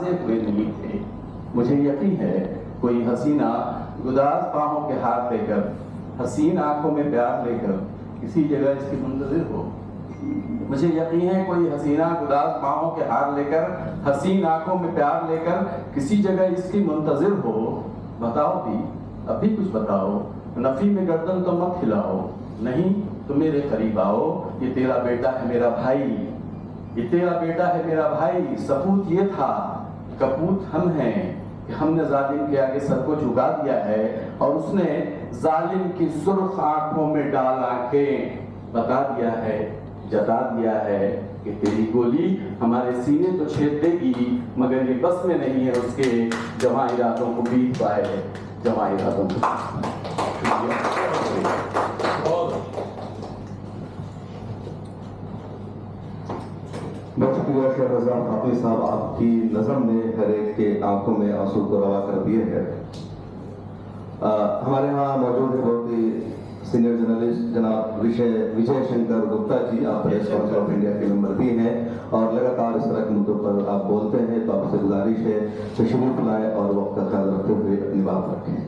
हुए नहीं थे। मुझे यकीन है कोई हसीना उदास बाहों के हाथ लेकर, हसीन आंखों में प्यार लेकर किसी जगह इसकी मुंतजिर हो। मुझे यकीन है कोई हसीना उदास बाहों के हाथ लेकर, हसीन आंखों में प्यार लेकर किसी जगह इसकी मुंतजिर हो। बताओ भी, अभी कुछ बताओ, नफी में गर्दन तो मत हिलाओ, नहीं तो मेरे करीब आओ। ये तेरा बेटा है मेरा भाई, ये तेरा बेटा है मेरा भाई। सबूत ये था, कपूत हम हैं कि हमने जालिम के आगे सर को झुका दिया है और उसने जालिम की सुर्ख आंखों में डाल आंखें बता दिया है, जता दिया है कि तेरी गोली हमारे सीने तो छेद देगी, मगर ये बस में नहीं है उसके जवां इरादों को बीत पाए, जवां इरादों को। बहुत शुक्रिया शेख रज़ा फातमी साहब, आपकी नज़म ने हर एक के आंखों में आंसू को रवा कर दिए हैं। हमारे यहाँ मौजूद है बहुत ही सीनियर जर्नलिस्ट जनाब विजय शंकर गुप्ता जी। आप प्रेस काउंसिल ऑफ इंडिया के मेंबर भी हैं और लगातार इस तरह के मुद्दों पर आप बोलते हैं, तो आपसे गुजारिश है तशरीफ लाएं और वक्त का ख्याल रखते हुए अपनी बात रखें।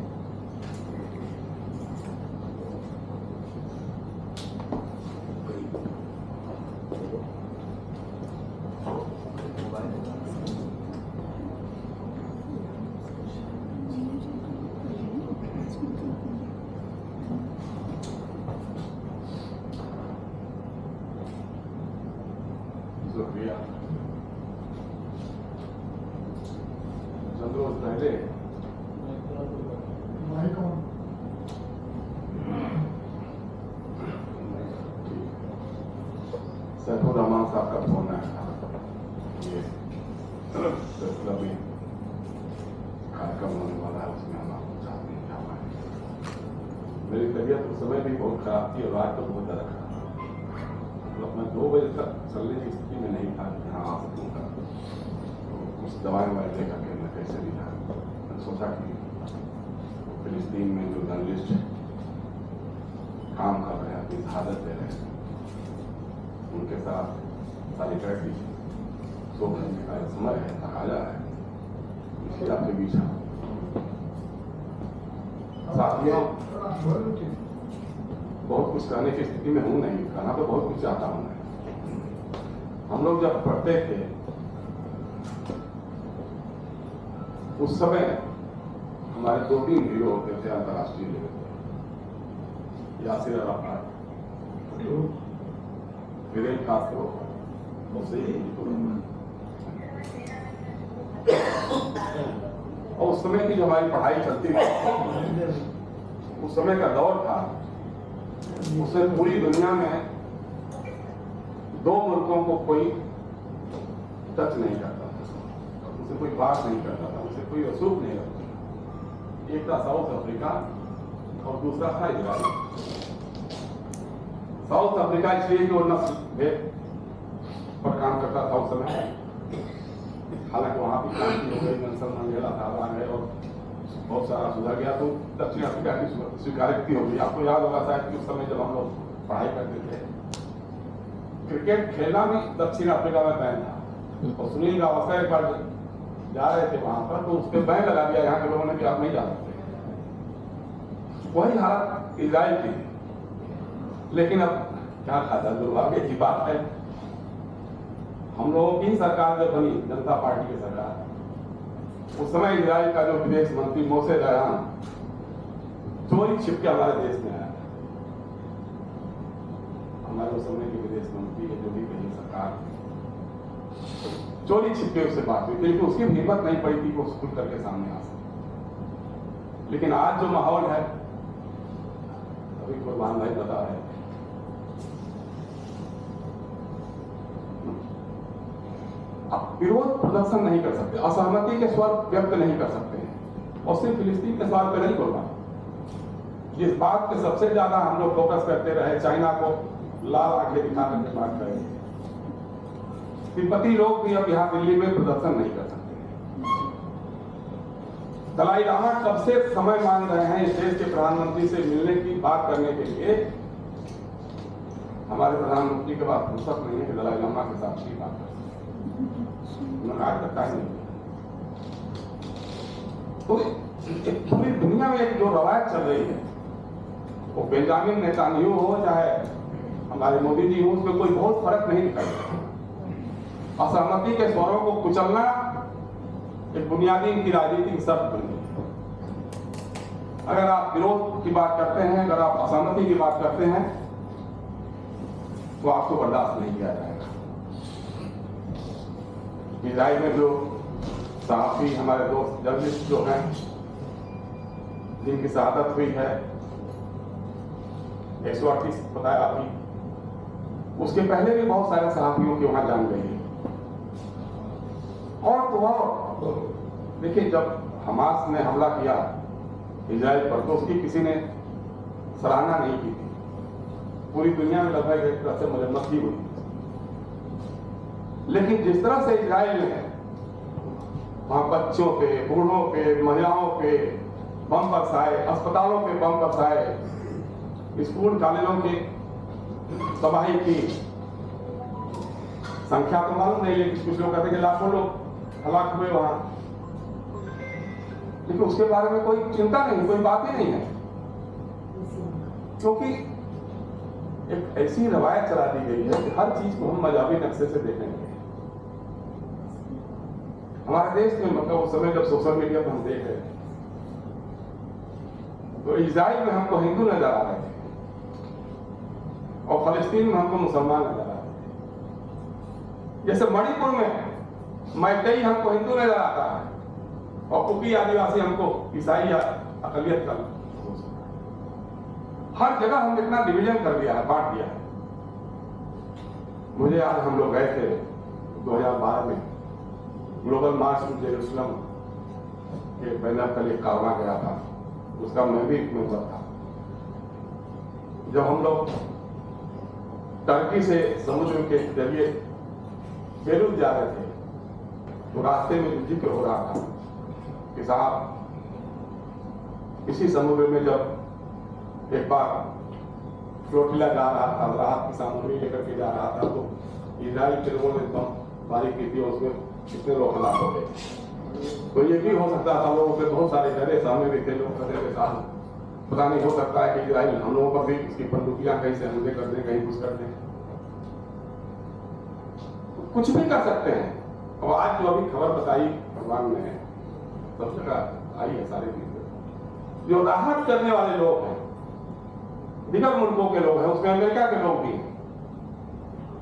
चंद रोज पहले सैफुर रहमान साहब का फोन आया, ये सिलसिला में कार्यक्रम होने वाला है, उसमें हम आपको चाहते हैं क्या पाए। मेरी तबीयत उस समय भी बहुत खराब थी और आज तो बहुत ज़्यादा खराब, मतलब मैं 2 बजे तक चलने की स्थिति में नहीं था कि हाँ आ सकूँगा। तो कुछ दवाएं वाई लेकर के मैं कैसे भी था, मैंने सोचा कि फिलिस्तीन में जो जर्नलिस्ट काम कर रहे हैं, अपनी शहादत दे रहे हैं, उनके साथ सॉलिडेरिटी शो करने का समय है, तकाजा है, इसलिए आपके बीच साथियों बहुत कुछ कहने की स्थिति में हूं नहीं, कहना तो बहुत कुछ चाहता हूं मैं। हम लोग जब पढ़ते थे उस समय हमारे 2-3 हीरो होते थे अंतर्राष्ट्रीय लेवल पे, यासिर अराफात, फिदेल कास्ट्रो, और उस समय की जो हमारी पढ़ाई चलती थी, उस समय का दौर था, उसमें पूरी दुनिया में 2 मुल्कों को कोई टच नहीं करता था, उनसे कोई बात नहीं करता था, उनसे कोई रसूख नहीं रखता। एक था साउथ अफ्रीका और दूसरा था इजराइल। साउथ अफ्रीका इसलिए कि वो नस्ल भेद पर काम करता था उस समय, हालांकि वहां भी क्रांति हो गई, नेल्सन मंडेला साहब आ गए और बहुत सारा सुधर गया, तो दक्षिण अफ्रीका की स्वीकार्यता हो गई। आपको याद होगा शायद कि उस समय जब हम लोग पढ़ाई करते थे, क्रिकेट खेलना भी दक्षिण अफ्रीका में बैन था, और सुनील गावस्कर एक बार जा रहे थे वहां पर, तो उसके बैन लगा दिया यहाँ के लोगों ने कि आप नहीं जा सकते। वही हालत इजराइल की, लेकिन अब क्या खासा दुर्भाग्य की बात है, हम लोगों की सरकार जब बनी, जनता पार्टी की सरकार, उस समय इजराइल का जो विदेश मंत्री मोसे दयान चोरी छिप के हमारे देश में आया। हमारे उस समय के विदेश मंत्री जो भी कहीं सरकार चोरी छिप के उससे बात हुई, क्योंकि उसकी हिम्मत नहीं पड़ी थी कि वो खुल करके सामने आ सके। लेकिन आज जो माहौल है, अभी कुर्बान भाई बता रहे हैं, आप विरोध प्रदर्शन नहीं कर सकते, असहमति के स्वर व्यक्त नहीं कर सकते हैं, और सिर्फ फिलिस्तीन के सवाल पर नहीं बोलना। जिस बात पे सबसे ज्यादा हम लोग फोकस करते रहे, चाइना को लाल आंखें दिखा करके बात करें, तिब्बती लोग भी अब यहाँ दिल्ली में प्रदर्शन नहीं कर सकते। दलाई लामा कब से समय मांग रहे हैं इस देश के प्रधानमंत्री से मिलने की बात करने के लिए, हमारे प्रधानमंत्री के पास फुर्सत नहीं है कि दलाई लामा के साथ की बात करें, उन्होंने आज तक टाइम नहीं। पूरी दुनिया में एक जो रवायत चल रही है, वो बेंजामिन नेतान्याहू हो चाहे हमारे मोदी जी हो, उसमें कोई बहुत फर्क नहीं निकलता। असहमति के स्वरों को कुचलना एक बुनियादी इनकी राजनीति की शर्त बन गई। अगर आप विरोध की बात करते हैं, अगर आप असहमति की बात करते हैं, तो आपको बर्दाश्त नहीं किया जाएगा। इजराइल में जो सहाफी हमारे दोस्त जर्नलिस्ट जो हैं, जिनकी शहादत हुई है, 138 बताया अभी, उसके पहले भी बहुत सारे सहाफियों की वहां जान गई है। और तो और देखिए, जब हमास ने हमला किया इजराइल पर, तो उसकी किसी ने सराहना नहीं की थी। पूरी दुनिया में लगभग एक तरह से मरम्मत ही हुई। लेकिन जिस तरह से इजराइल ने वहां बच्चों पे, बूढ़ों पे, महिलाओं पे बम बरसाए, अस्पतालों पे बम बरसाए, स्कूल कॉलेजों की तबाही की, संख्या तो मालूम नहीं, लेकिन कुछ लोग कहते हैं कि लाखों लोग हलाक हुए वहां, लेकिन उसके बारे में कोई चिंता नहीं, कोई बात ही नहीं है, क्योंकि एक ऐसी रवायत चला दी गई है कि हर चीज को हम मजाबी नक्शे से देखेंगे। हमारे देश में मतलब उस समय जब सोशल मीडिया पर हम देख रहे थे, तो इजराइल में हमको हिंदू नजर आ रहे थे और फलस्तीन में हमको मुसलमान नजर आ रहे थे। जैसे मणिपुर में मैतेई हमको हिंदू नजर आता है और कुकी आदिवासी हमको ईसाई या अकलियत का। हर जगह हम इतना डिवीजन कर दिया है, बांट दिया है। मुझे आज हम लोग गए थे 2012 में ग्लोबल मार्च टू जेरूसलम के बैनर तले कारवां गया था, उसका मैं भी मेंबर था। जब हम लोग टर्की से समुद्र के जरिए बेरूत जा रहे थे, तो रास्ते में जिक्र हो रहा था कि साहब, इसी समुद्र में जब एक बार फ्लोटिला जा रहा था, राहत की सामग्री लेकर के जा रहा था, तो इजराइल के लोगों ने बमबारी की थी, उसमें कितने लोग हलाक हो गए। तो ये भी हो सकता था, लोगों के बहुत सारे डरे, सामने भी थे लोग कहते थे साहब, पता नहीं, हो सकता है कि इजराइल हम लोगों पर भी इसकी बंदूकियां कहीं से हमले कर दें, कहीं कुछ कर दें, कुछ भी कर सकते हैं। और आज जो अभी खबर बताई भगवान ने, सब जगह आई है सारे चीजें, जो राहत करने वाले लोग हैं, दिगर मुल्कों के लोग हैं, उसमें अमेरिका के लोग भी हैं,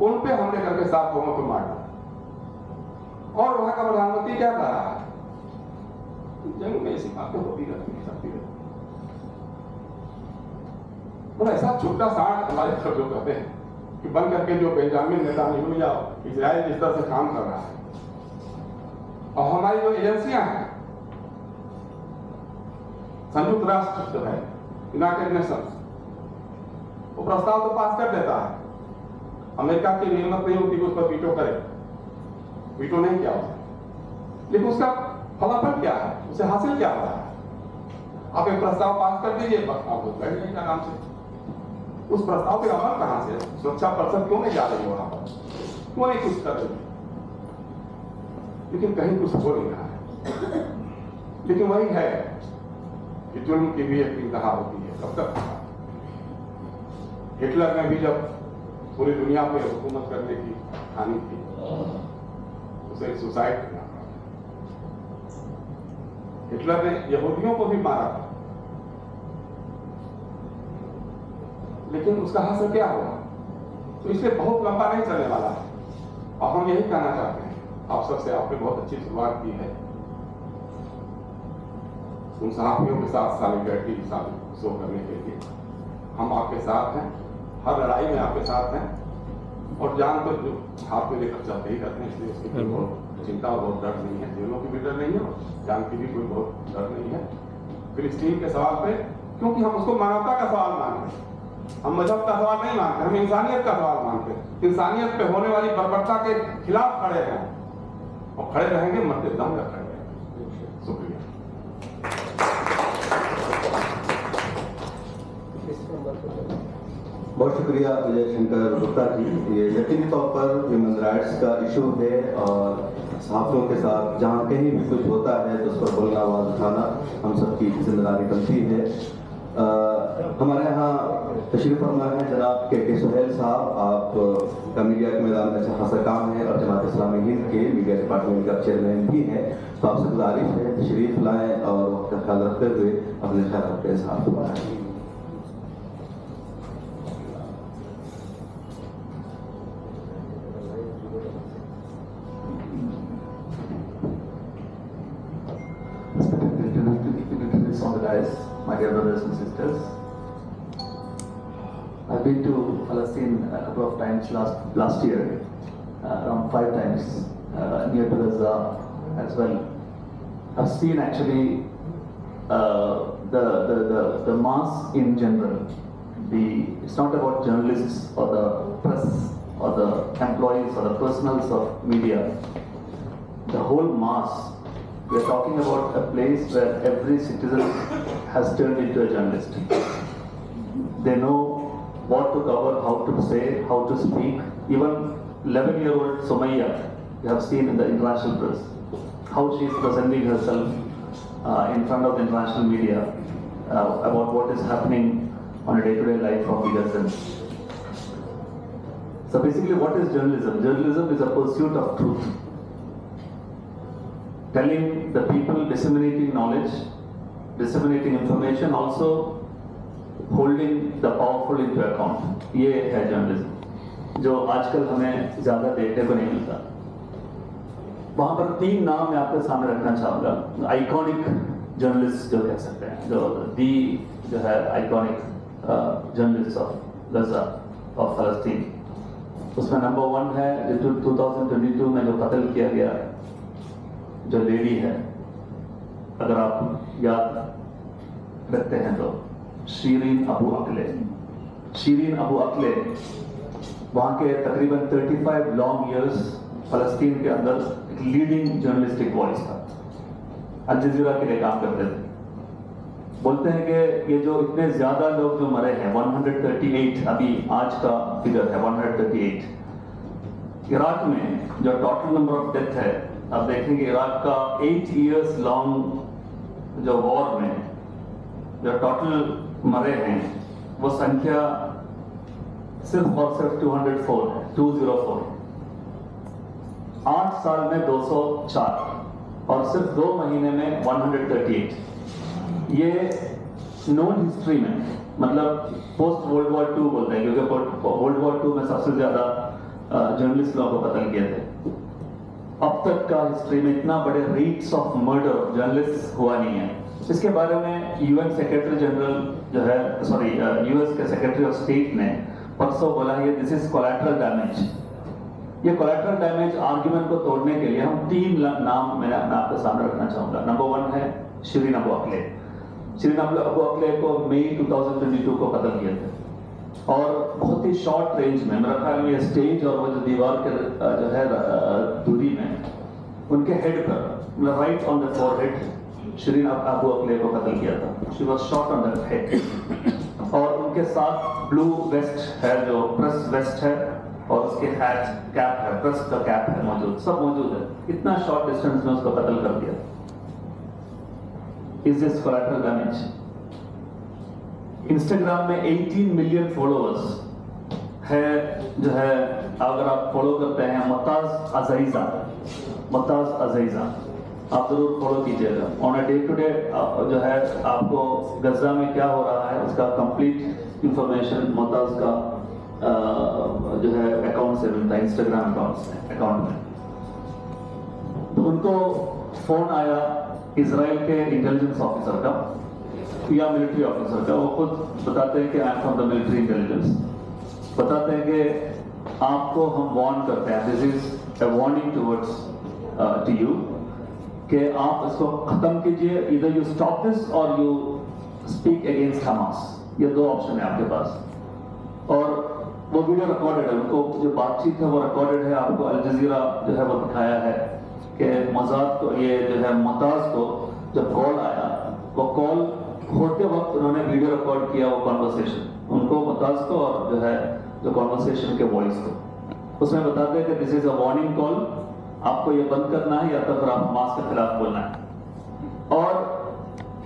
उन पे हमले करके 7 लोगों को मार दिया। और वहां का प्रधानमंत्री क्या कह रहा है, जंग में ऐसी बातें होती रहती है, सकती रहती। और ऐसा छोटा सांड हमारे सब लोग कहते हैं कि बन करके जो बेंजामिन नेतान्याहू या इजराइल जिस तरह से काम कर रहा है, और हमारी जो एजेंसियां हैं, संयुक्त राष्ट्र जो है, यूनाइटेड नेशंस, वो प्रस्ताव तो पास कर देता है, अमेरिका की हिम्मत नहीं होती कि उस पर वीटो करे, वीटो नहीं किया उसने, लेकिन उसका फलाफल क्या है, उसे हासिल क्या हो रहा है? आप एक प्रस्ताव पास कर दीजिए, बस आप बैठ जाइए आराम से। उस प्रस्ताव के अमल कहां से? सुरक्षा परिषद क्यों नहीं जा रही वहां पर, क्यों नहीं कुछ कर रही? लेकिन कहीं कुछ हो नहीं रहा है। लेकिन वही है कि जुल्म की भी एक इंतहा होती है, कब तक? हिटलर ने भी जब पूरी दुनिया पे हुकूमत करने की ठानी थी, उसे सुसाइड करना पड़ा। हिटलर ने यहूदियों को भी मारा था, लेकिन उसका हासिल क्या हुआ? तो इसलिए बहुत लंबा नहीं चलने वाला है। और हम यही कहना चाहते हैं आप सबसे, आपने बहुत अच्छी शुरुआत की है उन सहाफियों के साथ सॉलिडरिटी शो करने के लिए। हम आपके साथ हैं, हर लड़ाई में आपके साथ हैं, और जान तो जो हाथ में लेकर चलते ही रहते हैं, इसलिए उसकी बहुत चिंता और बहुत डर नहीं है, जेलों की भी डर नहीं है, जान की भी कोई बहुत डर नहीं है। फिलिस्तीन के सवाल पे, क्योंकि हम उसको मानवता का सवाल मानते हैं, हम मजहब का सवाल नहीं मानते, हम इंसानियत का सवाल मानते हैं। इंसानियत पे होने वाली बर्बरता के खिलाफ खड़े हैं और खड़े रहेंगे, मरते दम तक खड़े रहेंगे। शुक्रिया। बहुत शुक्रिया विजय शंकर गुप्ता जी। ये यकीनी तौर पर ह्यूमन राइट्स का इशू है और सहाफ़ियों के साथ जहाँ कहीं भी कुछ होता है तो उस पर बोलना, आवाज़ उठाना हम सबकी जिम्मेदारी बनती है। हमारे यहाँ तशरीफ फरमा है जनाब के सुहेल साहब। आप का मीडिया के मैदान में अच्छा खासा काम है और जमात इस्लामी हिंद के मीडिया डिपार्टमेंट का चेयरमैन भी हैं, तो आपसे गुजारिश है तशरीफ लाएँ और वक्त का ख्याल रखते हुए अपने ख्याल के साथ बनाएँ। On the dais, my dear brothers and sisters, I've been to Palestine a couple of times last year, around 5 times, near to Gaza as well. I've seen actually the mass in general. It's not about journalists or the press or the employees or the personals of media. The whole mass. We're talking about a place where every citizen has turned into a journalist. They know what to cover, how to say, how to speak. Even 11-year-old Sumaya, you have seen in the international press, how she is presenting herself in front of the international media about what is happening on a day-to-day life of Gaza. So basically, what is journalism? Journalism is a pursuit of truth. Telling the people, disseminating knowledge, disseminating information, also holding the powerful into account. ये है journalism जो आजकल हमें ज़्यादा देखने को नहीं मिलता। वहाँ पर 3 नाम मैं आपके सामने रखना चाहूँगा। आइकॉनिक जर्नलिस्ट जो कह सकते हैं, जो है iconic journalist of Gaza of फलस्तीन। उसमें नंबर 1 है जो 2022 में जो कत्ल किया गया जो लेडी है, अगर आप याद रखते हैं तो शीरीन अबू अक्ले। शीरीन अबू अक्ले वहाँ के तकरीबन 35 लॉन्ग ईयर्स फलस्तीन के अंदर एक लीडिंग जर्नलिस्टिक वॉइस था। अल जज़ीरा के लिए काम करते थे। बोलते हैं कि ये जो इतने ज़्यादा लोग जो मरे हैं 138, अभी आज का फिगर है 138। इराक में जो टोटल नंबर ऑफ डेथ है, आप देखेंगे इराक का 8 इयर्स लॉन्ग जो वॉर में जो टोटल मरे हैं वो संख्या सिर्फ और सिर्फ 204 है, 204। 8 साल में 204 और सिर्फ 2 महीने में 138। ये नोन हिस्ट्री में, मतलब पोस्ट वर्ल्ड वॉर 2 बोलते हैं, क्योंकि वर्ल्ड वॉर 2 में सबसे ज्यादा जर्नलिस्ट लोगों को कत्ल किए थे। अब तक का हिस्ट्री में इतना बड़े रेट्स ऑफ मर्डर जर्नलिस्ट हुआ नहीं है। इसके बारे में यूएन सेक्रेटरी जनरल जो है, सॉरी यूएस के सेक्रेटरी ऑफ स्टेट ने परसों बोला है दिस इज कोलैटरल डैमेज। ये कोलैटरल डैमेज आर्ग्यूमेंट को तोड़ने के लिए हम 3 नाम मैं आपके सामने रखना चाहूंगा। नंबर 1 है Shireen Abu अक्ले। Shireen Abu Akleh को मई 2022 को कत्ल किए थे और बहुत ही शॉर्ट रेंज में, मेरा ख्याल में स्टेज और वो जो दीवार के जो है दूरी में उनके हेड पर, right on the forehead, Shireen Abu Akleh को कत्ल किया था। She was shot on the head और उनके साथ ब्लू वेस्ट है जो प्रेस वेस्ट है और उसके हैट कैप है, प्रेस का कैप है मौजूद, सब मौजूद है। इतना शॉर्ट डिस्टेंस में उसको कत्ल कर दिया। Is this collateral damage? Instagram में 18 मिलियन फॉलोअर्स है जो है, अगर आप फॉलो करते हैं मताज अज़ीज़ा, आप जरूर फॉलो कीजिएगा। On a day to day जो है आपको गजा में क्या हो रहा है उसका कंप्लीट इंफॉर्मेशन मताज का जो है अकाउंट से मिलता है, इंस्टाग्राम अकाउंट में। तो उनको फोन आया इजराइल के इंटेलिजेंस ऑफिसर का या मिलिट्री ऑफिसर का। वो खुद बताते हैं कि I am from the military intelligence. बताते हैं कि आपको हम वार्न करते हैं, this is a warning towards to you, कि आप इसको खत्म कीजिए, इधर यू स्टॉप दिस और यू स्पीक अगेंस्ट हमास। ये 2 ऑप्शन है आपके पास। और वो वीडियो रिकॉर्डेड है, उनको जो बातचीत है वो रिकॉर्डेड है। आपको अल जज़ीरा जो है वो दिखाया है कि मजाद को, ये जो है मताज को जब कॉल आया, वो कॉल होते वक्त उन्होंने वीडियो रिकॉर्ड किया वो कॉन्वर्सेशन, उनको मुमताज को और जो है जो कॉन्वर्सेशन के वॉइस को, उसमें बताते हैं कि this is a warning call, आपको ये बंद करना है या तो फिर आप हमास के खिलाफ बोलना है। और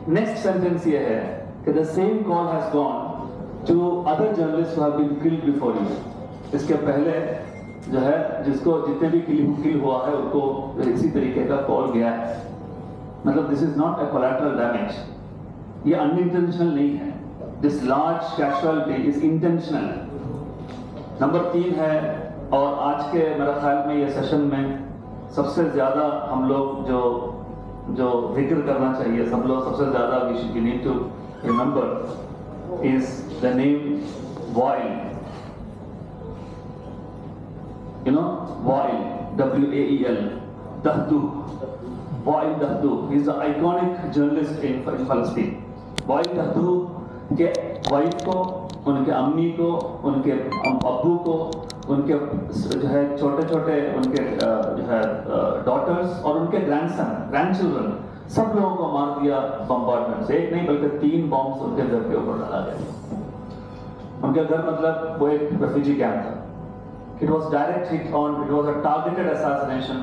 नेक्स्ट सेंटेंस ये है कि the same call has gone to other journalist who have been killed before you. इसके पहले जो है जिसको जितने भी किल हुआ है उनको इसी तरीके का कॉल गया है। मतलब this is not a collateral damage, ये अनइंटेंशनल नहीं है, this large casualty is intentional. Number 3 है, और आज के मेरे ख्याल में ये सेशन में सबसे ज्यादा हम लोग जो जिक्र करना चाहिए, सब लोग सबसे ज्यादा we need to remember is the name Wael. You know, Wael, W-A-E-L, Dahdu. Wael Dahdu, he is the iconic journalist in Palestine. Wael Dahdu के वाइफ को, उनके अम्मी को, उनके अब्बू को, उनके जो है छोटे छोटे उनके जो है डॉटर्स और उनके ग्रैंडचिल्ड्रन, सब लोगों को मार दिया बम्बार्डमेंट से। एक नहीं बल्कि 3 बॉम्ब्स उनके घर के ऊपर डाला गया। उनके घर मतलब वो एक रेफ्यूजी कैंप था। It was direct hit on, it was a targeted assassination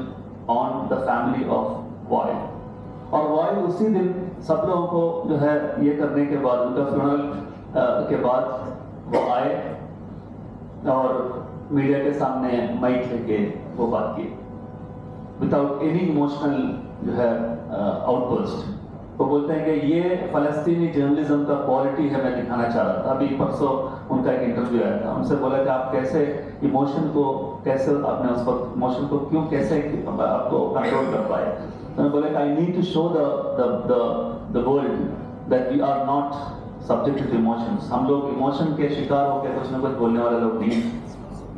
on the family of Wael. और Wael उसी दिन सब लोगों को जो है ये करने के बाद, उनका फ्यूनरल के बाद वो आए और मीडिया के सामने माइक लेके वो बात की विदाउट एनी इमोशनल जो है आउटबर्स्ट। वो बोलते हैं कि ये फलस्तीनी जर्नलिज्म का क्वालिटी है, मैं दिखाना चाह रहा था। अभी परसों उनका एक इंटरव्यू आया था, उनसे बोला कि आप कैसे इमोशन को, कैसे आपने उस वक्त इमोशन को क्यों कैसे आपको कंट्रोल कर पाए। तो मैं बोला कि I need to show the world that we are not subject to emotions. हम लोग इमोशन के शिकार होकर कुछ ना कुछ बोलने वाले लोग नहीं।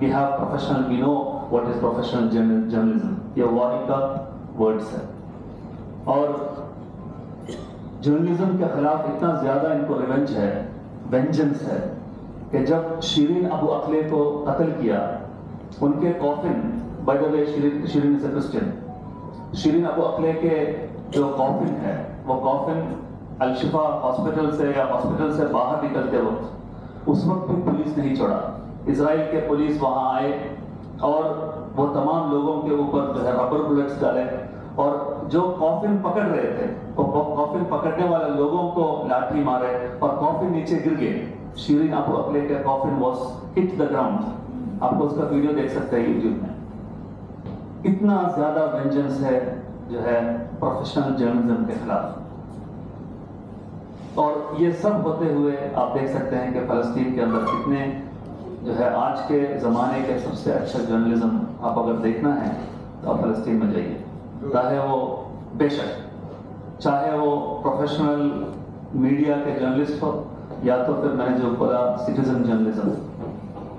We have professional, we know what is professional journalism. ये वाही का वर्ड्स है। और जर्नलिज्म के खिलाफ इतना ज्यादा इनको रिवेंज है, वेंजेंस है, कि जब शिरीन अबू अखले को कत्ल किया, उनके coffin, by the way Shireen is a Christian, Shireen Abu Akleh के जो कॉफिन है वो कॉफिन अल-शिफा हॉस्पिटल से या हॉस्पिटल से बाहर निकलते वक्त उस वक्त भी पुलिस नहीं छोड़ा। इजराइल के पुलिस वहां आए और वो तमाम लोगों के ऊपर जो है रबर बुलेट्स डाले, और जो कॉफिन पकड़ रहे थे वो कॉफिन पकड़ने वाले लोगों को लाठी मारे और कॉफिन नीचे गिर गए। शिरीन अबू अखले के coffin was hit the ground. आपको उसका वीडियो देख सकते हैं यूट्यूब में। इतना ज्यादा वेंजेंस है जो है प्रोफेशनल जर्नलिज्म के खिलाफ। और ये सब होते हुए आप देख सकते हैं कि फलस्तीन के अंदर कितने जो है आज के जमाने के सबसे अच्छा जर्नलिज्म आप अगर देखना है तो आप फलस्तीन में जाइए। चाहे वो बेशक चाहे वो प्रोफेशनल मीडिया के जर्नलिस्ट हो या तो फिर मैंने जो बोला सिटीजन जर्नलिज्म।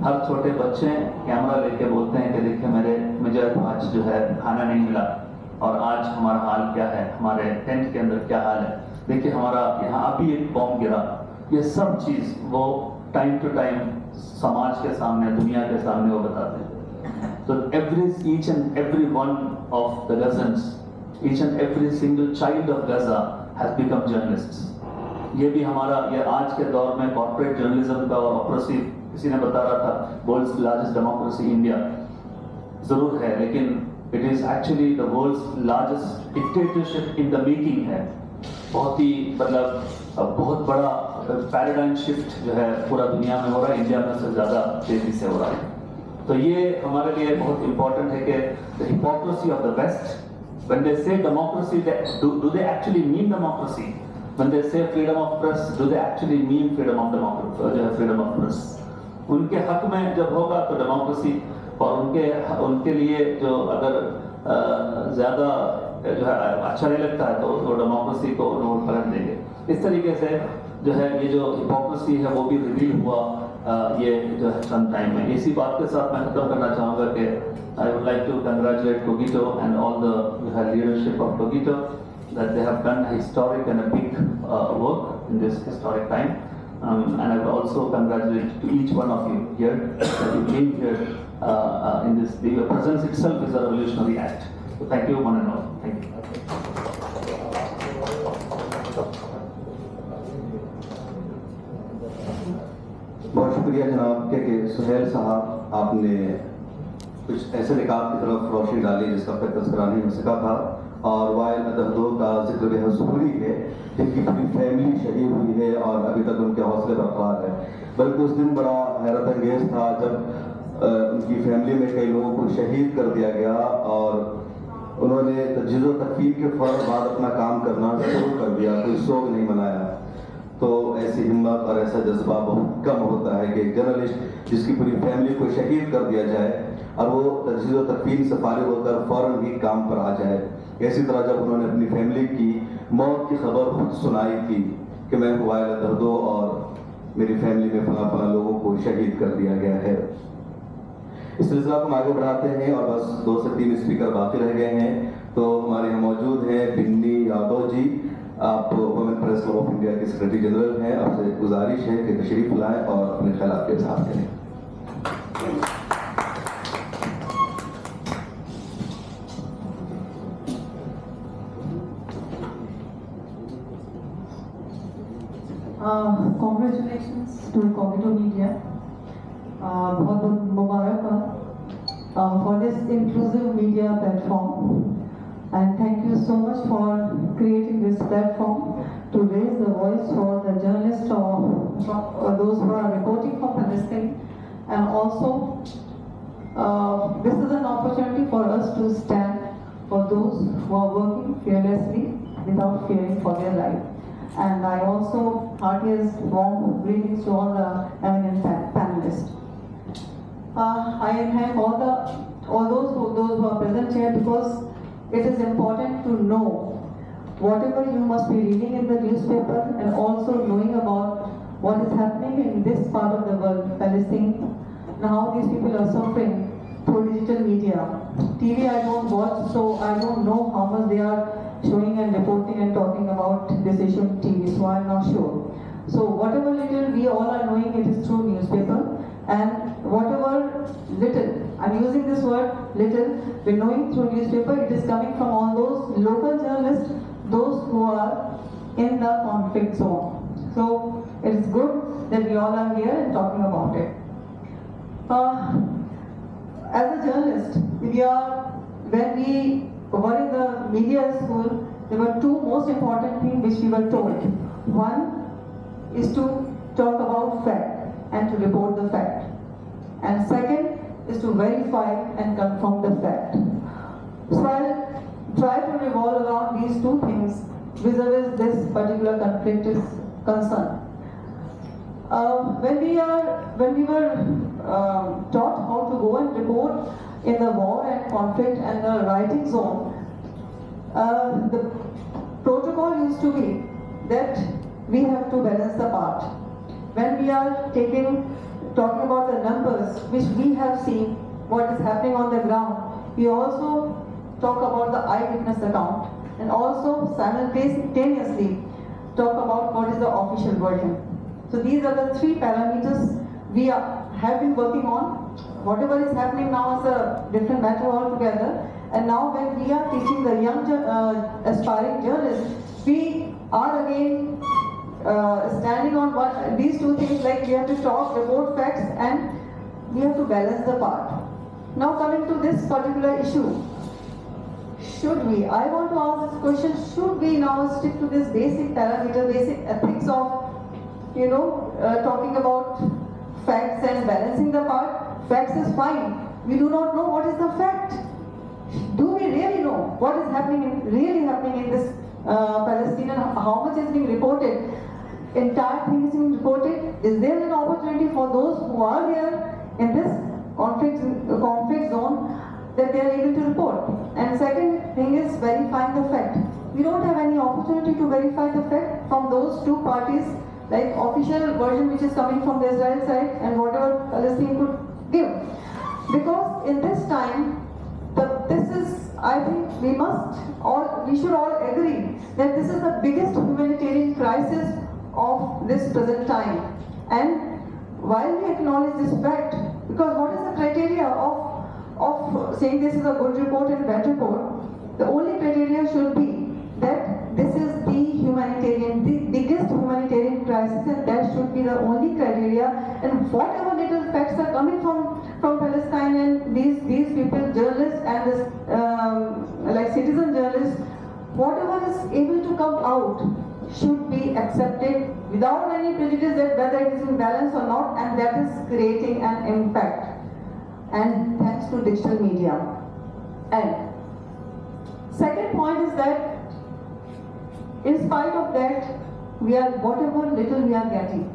हर छोटे बच्चे कैमरा लेके बोलते हैं कि देखिए मुझे आज जो है खाना नहीं मिला और आज हमारा हाल क्या है, हमारे टेंट के अंदर क्या हाल है, देखिए हमारा यहाँ अभी एक बॉम्ब गिरा। ये सब चीज वो टाइम टू टाइम समाज के सामने, दुनिया के सामने वो बताते हैं। So each and every one of the Gazans, each and every single child of Gaza has become journalists. ये भी हमारा ये आज के दौर में कॉर्पोरेट जर्नलिज्म का और ऑपरेसिव, किसी ने बता रहा था वर्ल्ड्स लार्जेस्ट डेमोक्रेसी इंडिया जरूर है, लेकिन it is actually the world's largest dictatorship in the making है। बहुत ही मतलब बहुत बड़ा पैराडाइम शिफ्ट जो है पूरा दुनिया में हो रहा है, इंडिया में सबसे ज्यादा तेजी से हो रहा है। तो ये हमारे लिए बहुत इंपॉर्टेंट है कि the hypocrisy of the west, when they say democracy, do they actually mean democracy? When they say freedom of press, do they actually mean freedom of democracy, जो है फ्रीडम ऑफ प्रेस? उनके हक में जब होगा तो डेमोक्रेसी, और उनके लिए जो अगर ज्यादा जो है अच्छा नहीं लगता है तो वो डेमोक्रेसी को नोट पलट देंगे। इस तरीके से जो है ये जो हिपोक्रेसी है वो भी रिवील हुआ ये जो है सम टाइम में। इसी बात के साथ मैं खत्म करना चाहूँगा कि I would like to congratulate Cogito and all the leadership of Cogito that they have done a historic and a big work in this historic time. And I will also congratulate to each one of you here that you came here in this. Your presence itself is a revolutionary act. So thank you one and all. Thank you. शुक्रिया जनाब के सुहेल साहब, आपने कुछ ऐसे निकात की तरफ रोशनी डाली जिसका फिर तस्करा नहीं हो सका था। और वाइल अदहदो का जिक्र बेहद ज़रूरी है, जिनकी पूरी फैमिली शहीद हुई है और अभी तक उनके हौसले बरकरार है। बल्कि उस दिन बड़ा हैरत अंगेज था जब उनकी फैमिली में कई लोगों को शहीद कर दिया गया और उन्होंने तजहीज़ व तकफीन के फ़ौरन बाद अपना काम करना शुरू कर दिया, कोई शोक नहीं मनाया। तो ऐसी हिम्मत और ऐसा जज्बा बहुत कम होता है कि एक जर्नलिस्ट जिसकी पूरी फैमिली को शहीद कर दिया जाए और वो तजहीज़ व तकफीन से फारिग होकर फ़ौरन ही काम पर आ जाए। इसी तरह जब उन्होंने अपनी फैमिली की मौत की खबर खुद सुनाई थी कि मैं वाइल अदहदो और मेरी फैमिली में फला फला लोगों को शहीद कर दिया गया है। इस सिलसिला को हम आगे बढ़ाते हैं और बस 2 से 3 स्पीकर बाकी रह गए हैं। तो हमारे यहाँ मौजूद हैं बिन्नी यादव जी, आप women press club of India के सेक्रेटरी जनरल हैं। आपसे गुजारिश है कि तशरीफ लाएं और अपने ख्यालात के इज़हार करें। Congratulations to Cogito Media. बहुत बहुत मुबारक for this inclusive media platform, and thank you so much for creating this platform to raise the voice for the journalists or those who are reporting from Palestine, and also this is an opportunity for us to stand for those who are working fearlessly without fearing for their life. And I also heartiest warm greetings to all the eminent panelists. I thank all those who are present here, because it is important to know whatever you must be reading in the newspaper and also knowing about what is happening in this part of the world, Palestine, and how these people are suffering through digital media. TV I don't watch, so I don't know how much they are showing and reporting and talking about this issue on TV, so I'm not sure. So whatever little we all are knowing, it is through newspaper, and whatever little, I'm using this word little, we're knowing through newspaper, it is coming from all those local journalists, those who are in the conflict zone. So it is good that we all are here and talking about it. As a journalist, when we were in the media school, there were 2 most important things which we were told. One is to talk about fact and to report the fact. And second is to verify and confirm the fact. So I'll try to revolve around these 2 things vis-a-vis this particular conflict is concerned. When we were taught how to go and report in the war and conflict and the rioting zone, the protocol used to be that we have to balance the part. When we are talking about the numbers which we have seen, what is happening on the ground, we also talk about the eyewitness account and also simultaneously talk about what is the official version. So these are the 3 parameters we have been working on. Whatever is happening now is a different matter altogether. And now when we are teaching the young aspiring journalists, we are again standing on these 2 things, like we have to talk, report facts, and we have to balance the part. Now coming to this particular issue, I want to ask this question, should we now stick to this basic parameter, basic ethics of, talking about facts and balancing the part? Facts is fine. We do not know what is the fact. Do we really know what is really happening in this Palestinian? How much is being reported? Entire thing is being reported. Is there an opportunity for those who are there in this conflict zone that they are able to report? And second thing is verifying the fact. We don't have any opportunity to verify the fact from those 2 parties, like official version which is coming from the Israel side and whatever Palestine could give. Because in this time, I think we should all agree that this is the biggest humanitarian crisis of this present time. And while we acknowledge this fact, because what is the criteria of saying this is a good report and bad report? The only criteria should be that this is the biggest humanitarian crisis, and that should be the only criteria media, and whatever little facts are coming from Palestine, and these people, journalists and this like citizen journalists, whatever is able to come out should be accepted without any prejudice that whether it is in balance or not, and that is creating an impact. And thanks to digital media. And second point is that in spite of that, we are whatever little we are getting,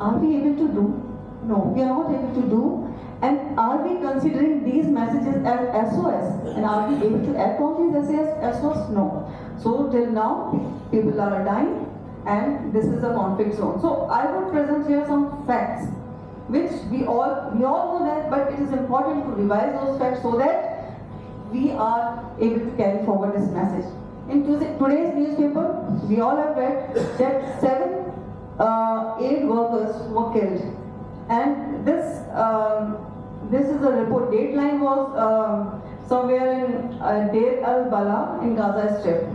are we able to do? No, we are not able to do. And are we considering these messages as SOS? And are we able to act on these SOS? No. So till now, people are dying, and this is a conflict zone. So I would present here some facts, which we all know that, but it is important to revise those facts so that we are able to carry forward this message. In today's newspaper, we all have read that 7 aid workers were killed, and this is a report. Dateline was somewhere in Deir al-Bala in Gaza Strip.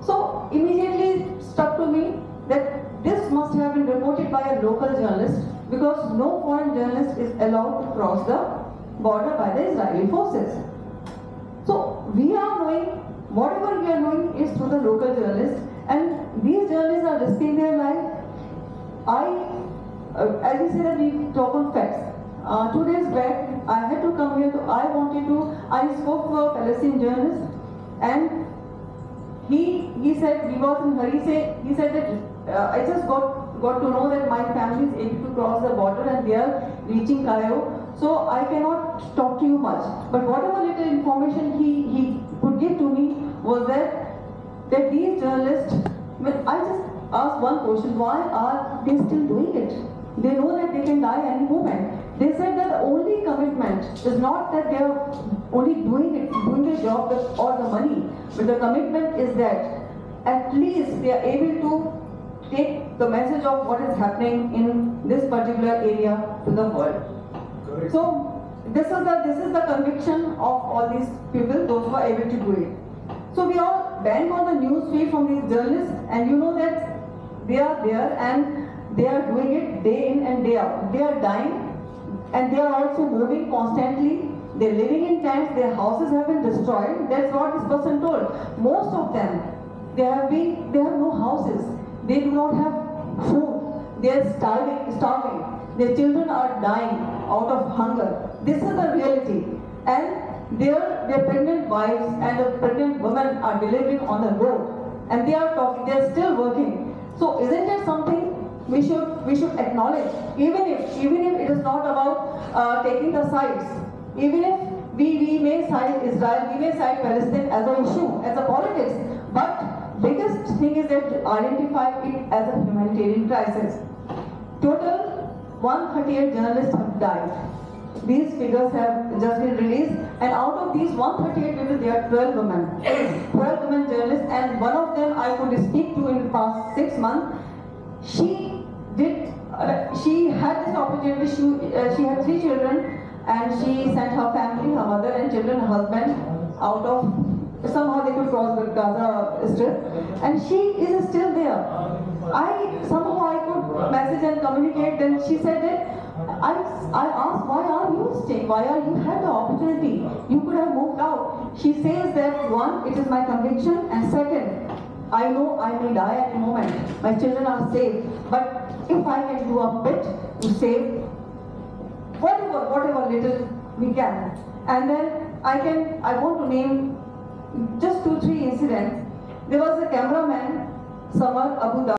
So immediately struck to me that this must have been reported by a local journalist, because no foreign journalist is allowed to cross the border by the Israeli forces. So we are knowing, whatever we are knowing is through the local journalists, and these journalists are risking their life. As we say that we talk on facts. 2 days back, I had to come here. I spoke to a Palestinian journalist, and he said, he was in hurry. He said that I just got to know that my family is able to cross the border and they are reaching Cairo. So I cannot talk to you much. But whatever little information he could give to me was that these journalists, I just asked one question: why are they still doing it? They know that they can die any moment. They said that the only commitment is not that they are only doing the job or the money, but the commitment is that at least they are able to take the message of what is happening in this particular area to the world. Correct. So this is the conviction of all these people, those who are able to do it. So we all bank on the news feed from these journalists, and you know that they are there and they are doing it day in and day out. They are dying, and they are also moving constantly. They are living in tents, their houses have been destroyed. That's what this person told. Most of them, they have no houses. They do not have food. They are starving. Their children are dying out of hunger. This is the reality. And their pregnant wives and the pregnant women are delivering on the road. And they are still working. So isn't it something we should acknowledge, even if it is not about taking the sides, even if we may side Israel, we may side Palestine as an issue, as a politics, but biggest thing is that to identify it as a humanitarian crisis. Total 138 journalists have died. These figures have just been released, and out of these 138 people, there are 12 women. 12 women journalists, and one of them I could speak to in the past 6 months. She had this opportunity. She had 3 children, and she sent her family, her mother and children, her husband, out of, somehow they could cross the Gaza Strip, and she is still there. I could message and communicate. Then she said that I asked, why are you staying? Why are you had the opportunity? You could have moved out. She says that 1, it is my conviction, and 2, I know I may die at the moment. My children are safe, but if I can do a bit to save whatever little we can, and then I want to name just 2-3 incidents. There was a cameraman, Samar Abu Dhabi.